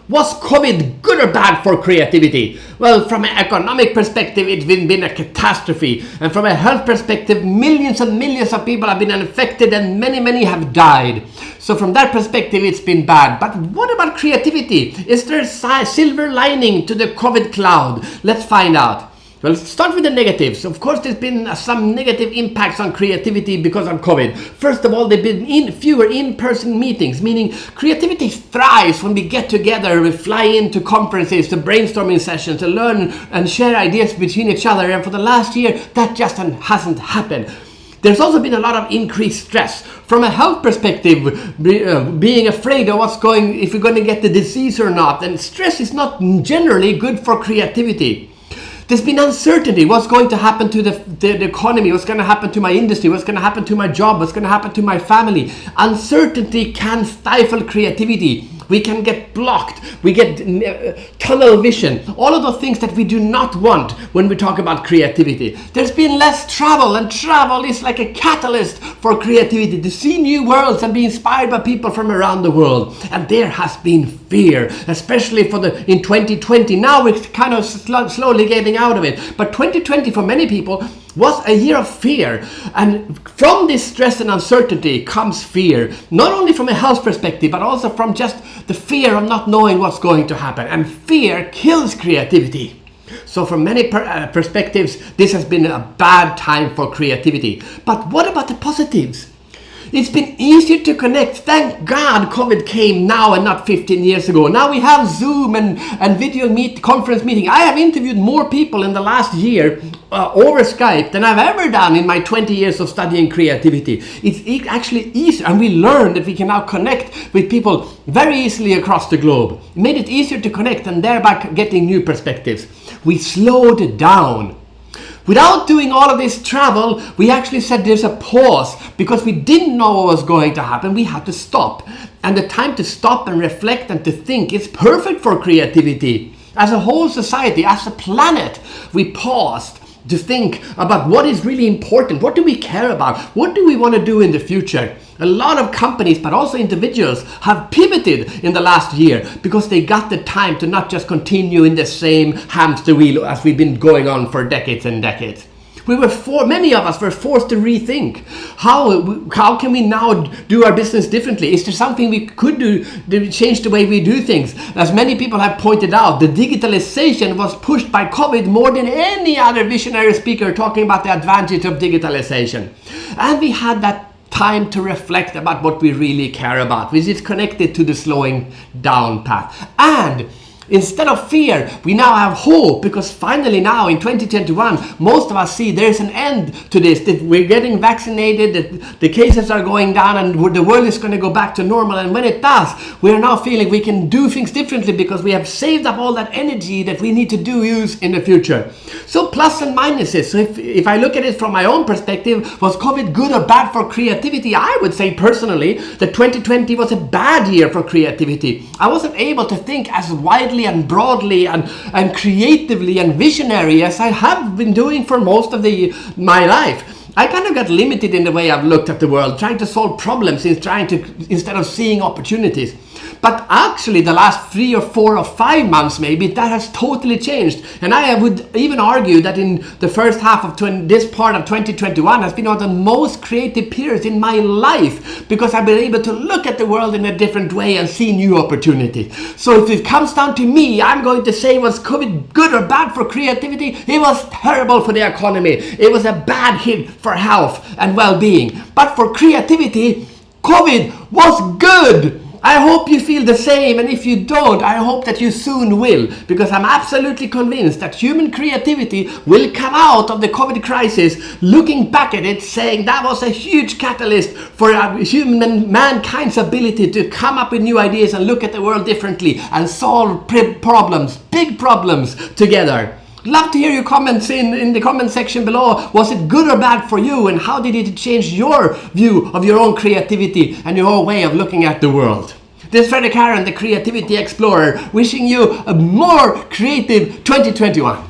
Was COVID good or bad for creativity? Well, from an economic perspective, it's been a catastrophe. And from a health perspective, millions and millions of people have been affected and many have died. So from that perspective, it's been bad. But what about creativity? Is there a silver lining to the COVID cloud? Let's find out. Well, let's start with the negatives. Of course, there's been some negative impacts on creativity because of COVID. First of all, there have been fewer in-person meetings, meaning creativity thrives when we get together, we fly into conferences, to brainstorming sessions, to learn and share ideas between each other. And for the last year, that just hasn't happened. There's also been a lot of increased stress. From a health perspective, being afraid of if you're going to get the disease or not. And stress is not generally good for creativity. There's been uncertainty. What's going to happen to the economy? What's going to happen to my industry? What's going to happen to my job? What's going to happen to my family? Uncertainty can stifle creativity. We can get blocked. We get tunnel vision. All of those things that we do not want when we talk about creativity. There's been less travel, and travel is like a catalyst for creativity, to see new worlds and be inspired by people from around the world. And there has been fear, especially in 2020. Now we're kind of slowly getting out of it. But 2020 for many people was a year of fear. And from this stress and uncertainty comes fear, not only from a health perspective, but also from just the fear of not knowing what's going to happen. And fear kills creativity. So from many perspectives, this has been a bad time for creativity. But what about the positives? It's been easier to connect. Thank God COVID came now and not 15 years ago. Now we have Zoom and video conference meeting. I have interviewed more people in the last year over Skype than I've ever done in my 20 years of studying creativity. It's actually easier, and we learned that we can now connect with people very easily across the globe. It made it easier to connect and thereby getting new perspectives. We slowed down. Without doing all of this travel, we actually said there's a pause because we didn't know what was going to happen. We had to stop. And the time to stop and reflect and to think is perfect for creativity. As a whole society, as a planet, we paused to think about what is really important. What do we care about? What do we want to do in the future? A lot of companies, but also individuals, have pivoted in the last year because they got the time to not just continue in the same hamster wheel as we've been going on for decades and decades. Many of us were forced to rethink. How can we now do our business differently? Is there something we could do to change the way we do things? As many people have pointed out, the digitalization was pushed by COVID more than any other visionary speaker talking about the advantage of digitalization. And we had that time to reflect about what we really care about, which is connected to the slowing down path. And instead of fear, we now have hope, because finally now in 2021, most of us see there's an end to this, that we're getting vaccinated, that the cases are going down and the world is going to go back to normal. And when it does, we're now feeling we can do things differently because we have saved up all that energy that we need to use in the future. So plus and minuses. So if I look at it from my own perspective, was COVID good or bad for creativity? I would say personally that 2020 was a bad year for creativity. I wasn't able to think as widely and broadly and creatively and visionary as I have been doing for most of my life. I kind of got limited in the way I've looked at the world, trying to solve problems instead of seeing opportunities. But actually the last 3 or 4 or 5 months maybe, that has totally changed. And I would even argue that in the first half of this part of 2021 has been one of the most creative periods in my life, because I've been able to look at the world in a different way and see new opportunities. So if it comes down to me, I'm going to say, was COVID good or bad for creativity? It was terrible for the economy. It was a bad hit for health and well-being. But for creativity, COVID was good. I hope you feel the same, and if you don't, I hope that you soon will, because I'm absolutely convinced that human creativity will come out of the COVID crisis looking back at it saying that was a huge catalyst for mankind's ability to come up with new ideas and look at the world differently and solve problems, big problems together. Love to hear your comments in the comment section below. Was it good or bad for you, and how did it change your view of your own creativity and your own way of looking at the world? This is Fredrik Haren, the Creativity Explorer, wishing you a more creative 2021.